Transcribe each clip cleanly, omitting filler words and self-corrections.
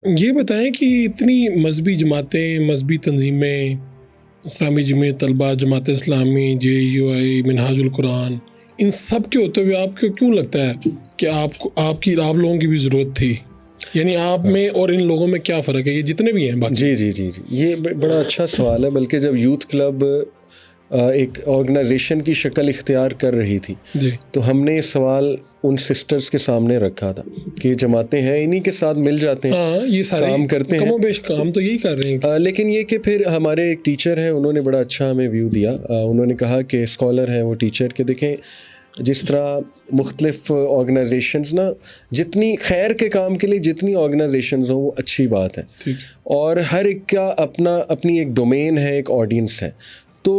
یہ بتائیں کہ اتنی مذہبی جماعتیں، مذہبی تنظیمیں، اسلامی جمعیت طلبہ، جماعت اسلامی، JUI، منہاج القرآن، ان سب کے ہوتے ہوئے آپ کو کیوں لگتا ہے کہ آپ لوگوں کی بھی ضرورت تھی؟ یعنی آپ میں اور ان لوگوں میں کیا فرق ہے، یہ جتنے بھی ہیں باقی؟ جی یہ بڑا اچھا سوال ہے. بلکہ جب یوتھ کلب ایک آرگنائزیشن کی شکل اختیار کر رہی تھی تو ہم نے یہ سوال ان سسٹرز کے سامنے رکھا تھا کہ جماعتیں ہیں، انہی کے ساتھ مل جاتے ہیں، یہ سارے کام کرتے ہیں، کم و بیش کام تو یہی کر رہے ہیں. لیکن یہ کہ پھر ہمارے ایک ٹیچر ہیں، انہوں نے بڑا اچھا ہمیں ویو دیا. انہوں نے کہا کہ اسکالر ہیں وہ ٹیچر، کہ دیکھیں جس طرح مختلف آرگنائزیشنز نا، جتنی خیر کے کام کے لیے جتنی آرگنائزیشنز ہوں وہ اچھی بات ہے، اور ہر ایک کا اپنی ایک ڈومین ہے، ایک آڈینس ہے. تو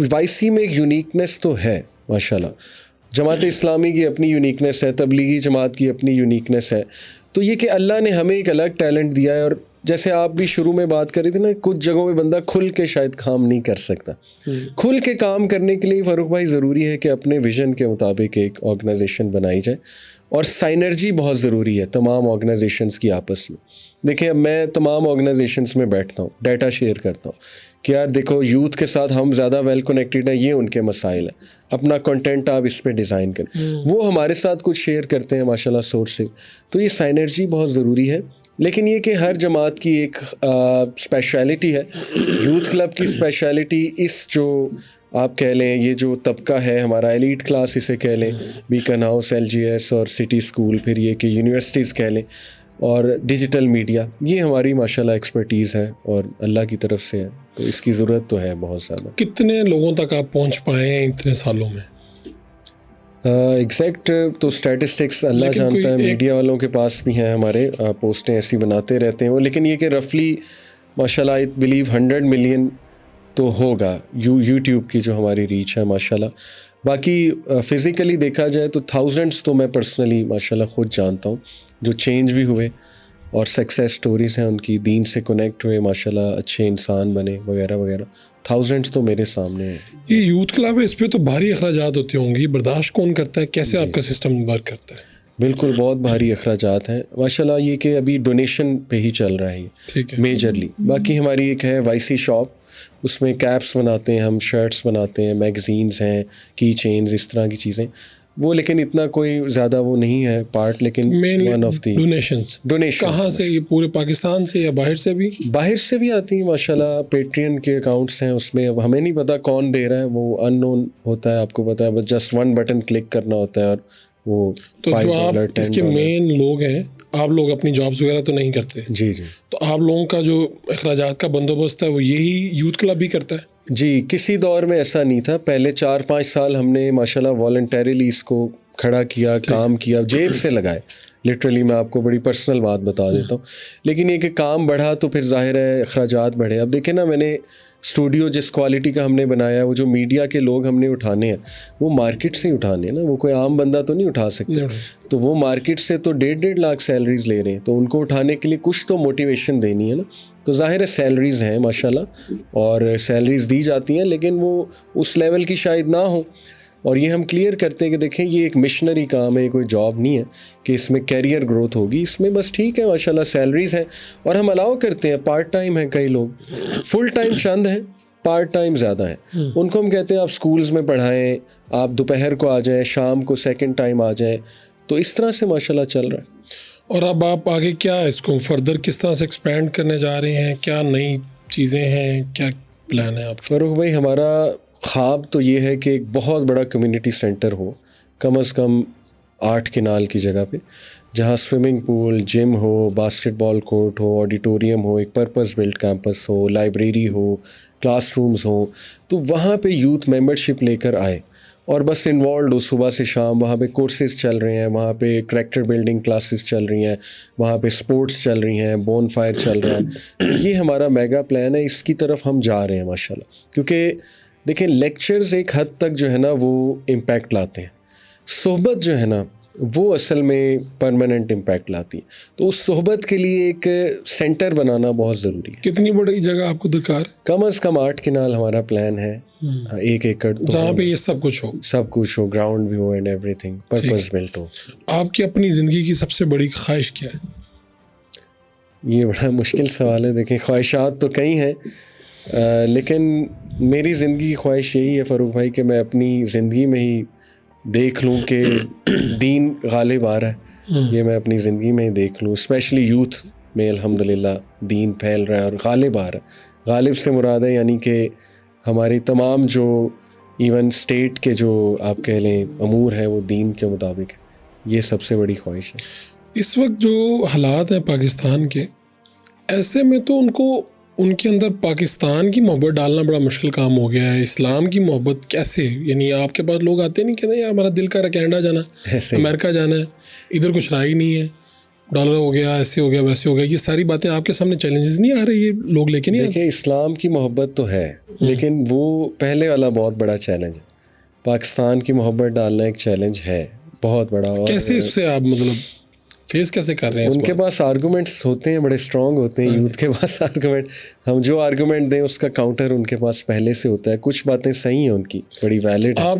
YC میں ایک یونیکنیس تو ہے ماشاءاللہ. جماعت اسلامی کی اپنی یونیکنیس ہے، تبلیغی جماعت کی اپنی یونیکنیس ہے. تو یہ کہ اللہ نے ہمیں ایک الگ ٹیلنٹ دیا ہے، اور جیسے آپ بھی شروع میں بات کر رہی تھی نا، کچھ جگہوں میں بندہ کھل کے شاید کام نہیں کر سکتا. کھل کے کام کرنے کے لیے فاروق بھائی ضروری ہے کہ اپنے ویژن کے مطابق ایک آرگنائزیشن بنائی جائے، اور سائنرجی بہت ضروری ہے تمام آرگنائزیشنز کی آپس میں. دیکھیں اب میں تمام آرگنائزیشنز میں بیٹھتا ہوں، ڈیٹا شیئر کرتا ہوں کہ یار دیکھو یوتھ کے ساتھ ہم زیادہ ویل کنیکٹڈ ہیں، یہ ان کے مسائل ہیں، اپنا کنٹینٹ آپ اس پہ ڈیزائن کریں. وہ ہمارے ساتھ کچھ شیئر کرتے ہیں ماشاءاللہ سورس سے. تو یہ سائنرجی بہت ضروری ہے. لیکن یہ کہ ہر جماعت کی ایک اسپیشلٹی ہے. یوتھ کلب کی اسپیشلٹی اس جو آپ کہہ لیں یہ جو طبقہ ہے ہمارا، ایلیٹ کلاس اسے کہہ لیں، بیکن ہاؤس، LGS اور سٹی اسکول، پھر یہ کہ یونیورسٹیز کہہ لیں، اور ڈیجیٹل میڈیا، یہ ہماری ماشاءاللہ ایکسپرٹیز ہے اور اللہ کی طرف سے ہے. تو اس کی ضرورت تو ہے بہت زیادہ. کتنے لوگوں تک آپ پہنچ پائے ہیں اتنے سالوں میں؟ ایگزیکٹ تو اسٹیٹسٹکس اللہ جانتا ہے، میڈیا والوں کے پاس بھی ہیں، ہمارے پوسٹیں ایسی بناتے رہتے ہیں وہ. لیکن یہ کہ رفلی ماشاءاللہ آئی بلیو 100 ملین تو ہوگا یوٹیوب کی جو ہماری ریچ ہے ماشاءاللہ. باقی فزیکلی دیکھا جائے تو تھاؤزنڈس تو میں پرسنلی ماشاءاللہ خود جانتا ہوں جو چینج بھی ہوئے، اور سکسیس سٹوریز ہیں ان کی، دین سے کنیکٹ ہوئے ماشاءاللہ، اچھے انسان بنے وغیرہ وغیرہ. تھاؤزنڈس تو میرے سامنے ہیں. یہ یوتھ کلب ہے، اس پہ تو بھاری اخراجات ہوتے ہوں گے، برداشت کون کرتا ہے؟ کیسے آپ کا سسٹم ورک کرتا ہے؟ بالکل بہت بھاری اخراجات ہیں ماشاءاللہ. یہ کہ ابھی ڈونیشن پہ ہی چل رہا ہے میجرلی. باقی ہماری ایک ہے YC شاپ، اس میں کیپس بناتے ہیں ہم، شرٹس بناتے ہیں، میگزینز ہیں، کی چینز، اس طرح کی چیزیں وہ. لیکن اتنا کوئی زیادہ وہ نہیں ہے پارٹ. لیکن ون آف دی ڈونیشن کہاں سے؟ یہ پورے پاکستان سے یا باہر سے بھی؟ باہر سے بھی آتی ہیں ماشاءاللہ. پیٹرین کے اکاؤنٹس ہیں، اس میں اب ہمیں نہیں پتا کون دے رہا ہے، وہ ان نون ہوتا ہے، آپ کو پتا ہے، بس جسٹ 1 بٹن کلک کرنا ہوتا ہے اور وہ. تو جو آپ اس کے مین لوگ ہیں، آپ لوگ اپنی جابس وغیرہ تو نہیں کرتے؟ جی تو آپ لوگوں کا جو اخراجات کا بندوبست ہے وہ یہی یوتھ کلب بھی کرتا ہے؟ جی کسی دور میں ایسا نہیں تھا. پہلے 4-5 سال ہم نے ماشاءاللہ والنٹریلی اس کو کھڑا کیا، کام کیا، جیب سے لگائے لٹرلی. میں آپ کو بڑی پرسنل بات بتا دیتا ہوں. لیکن یہ کہ کام بڑھا تو پھر ظاہر ہے اخراجات بڑھے. اب دیکھیں نا، میں نے اسٹوڈیو جس کوالٹی کا ہم نے بنایا ہے، وہ جو میڈیا کے لوگ ہم نے اٹھانے ہیں وہ مارکیٹ سے ہی اٹھانے ہیں نا، وہ کوئی عام بندہ تو نہیں اٹھا سکتا. تو وہ مارکیٹ سے تو 1.5 لاکھ سیلریز لے رہے ہیں، تو ان کو اٹھانے کے لیے کچھ تو موٹیویشن دینی ہے نا. تو ظاہر ہے سیلریز ہیں ماشاءاللہ، اور سیلریز دی جاتی ہیں، لیکن وہ اس لیول کی شاید نہ ہو. اور یہ ہم کلیئر کرتے ہیں کہ دیکھیں یہ ایک مشنری کام ہے، کوئی جاب نہیں ہے کہ اس میں کیریئر گروتھ ہوگی. اس میں بس ٹھیک ہے ماشاءاللہ سیلریز ہیں، اور ہم الاؤ کرتے ہیں پارٹ ٹائم ہیں، کئی لوگ فل ٹائم چند ہیں، پارٹ ٹائم زیادہ ہیں. ان کو ہم کہتے ہیں آپ سکولز میں پڑھائیں، آپ دوپہر کو آ جائیں، شام کو سیکنڈ ٹائم آ جائیں. تو اس طرح سے ماشاءاللہ چل رہا ہے. اور اب آپ آگے کیا اس کو فردر کس طرح سے ایکسپینڈ کرنے جا رہے ہیں؟ کیا نئی چیزیں ہیں؟ کیا پلان ہے آپ کا؟ فاروق بھائی ہمارا خواب تو یہ ہے کہ ایک بہت بڑا کمیونٹی سینٹر ہو، کم از کم 8 کنال کی جگہ پہ، جہاں سوئمنگ پول، جم ہو، باسکٹ بال کورٹ ہو، آڈیٹوریم ہو، ایک پرپز بلڈ کیمپس ہو، لائبریری ہو، کلاس رومز ہوں. تو وہاں پہ یوتھ ممبرشپ لے کر آئے اور بس انوالوڈ ہو صبح سے شام. وہاں پہ کورسز چل رہے ہیں، وہاں پہ کریکٹر بلڈنگ کلاسز چل رہی ہیں، وہاں پہ سپورٹس چل رہی ہیں، بون فائر چل رہا ہے. یہ ہمارا میگا پلان ہے، اس کی طرف ہم جا رہے ہیں ماشاءاللہ. کیونکہ دیکھیں لیکچرز ایک حد تک جو ہے نا وہ امپیکٹ لاتے ہیں، صحبت جو ہے نا وہ اصل میں پرماننٹ امپیکٹ لاتی ہے. تو اس صحبت کے لیے ایک سینٹر بنانا بہت ضروری ہے. کتنی بڑی جگہ آپ کو درکار؟ کم از کم 8 کنال ہمارا پلان ہے، 1 ایکڑ، جہاں پہ یہ سب کچھ ہو، سب کچھ ہو، گراؤنڈ بھی ہو and everything, purpose built ہو. آپ کی اپنی زندگی کی سب سے بڑی خواہش کیا ہے؟ یہ بڑا مشکل سوال ہے. دیکھیں خواہشات تو کئی ہیں لیکن میری زندگی کی خواہش یہی ہے فاروق بھائی کہ میں اپنی زندگی میں ہی دیکھ لوں کہ دین غالب آ رہا ہے. یہ میں اپنی زندگی میں ہی دیکھ لوں, اسپیشلی یوتھ میں الحمدللہ دین پھیل رہا ہے اور غالب آ رہا ہے. غالب سے مراد ہے یعنی کہ ہماری تمام جو ایون اسٹیٹ کے جو آپ کہہ لیں امور ہیں وہ دین کے مطابق ہے. یہ سب سے بڑی خواہش ہے. اس وقت جو حالات ہیں پاکستان کے, ایسے میں تو ان کے اندر پاکستان کی محبت ڈالنا بڑا مشکل کام ہو گیا ہے. اسلام کی محبت کیسے, یعنی آپ کے پاس لوگ آتے نہیں کہتے ہیں یار ہمارا دل کر رہا ہے کینیڈا جانا ہے, امریکہ جانا ہے, ادھر کچھ رائے نہیں ہے, ڈالر ہو گیا, ایسے ہو گیا, ویسے ہو گیا. یہ ساری باتیں آپ کے سامنے چیلنجز نہیں آ رہی, یہ لوگ لے کے نہیں آتے؟ دیکھیں اسلام کی محبت تو ہے لیکن وہ پہلے والا بہت بڑا چیلنج ہے. پاکستان کی محبت ڈالنا ایک چیلنج ہے بہت بڑا. اور کیسے اس سے آپ مطلب فیس کیسے کر رہے ہیں؟ ان کے پاس آرگومنٹس ہوتے ہیں بڑے اسٹرانگ ہوتے ہیں. یوتھ کے پاس آرگومنٹ, ہم جو آرگومنٹ دیں اس کا کاؤنٹر ان کے پاس پہلے سے ہوتا ہے. کچھ باتیں صحیح ہیں ان کی, بڑی ویلڈ ہیں. آپ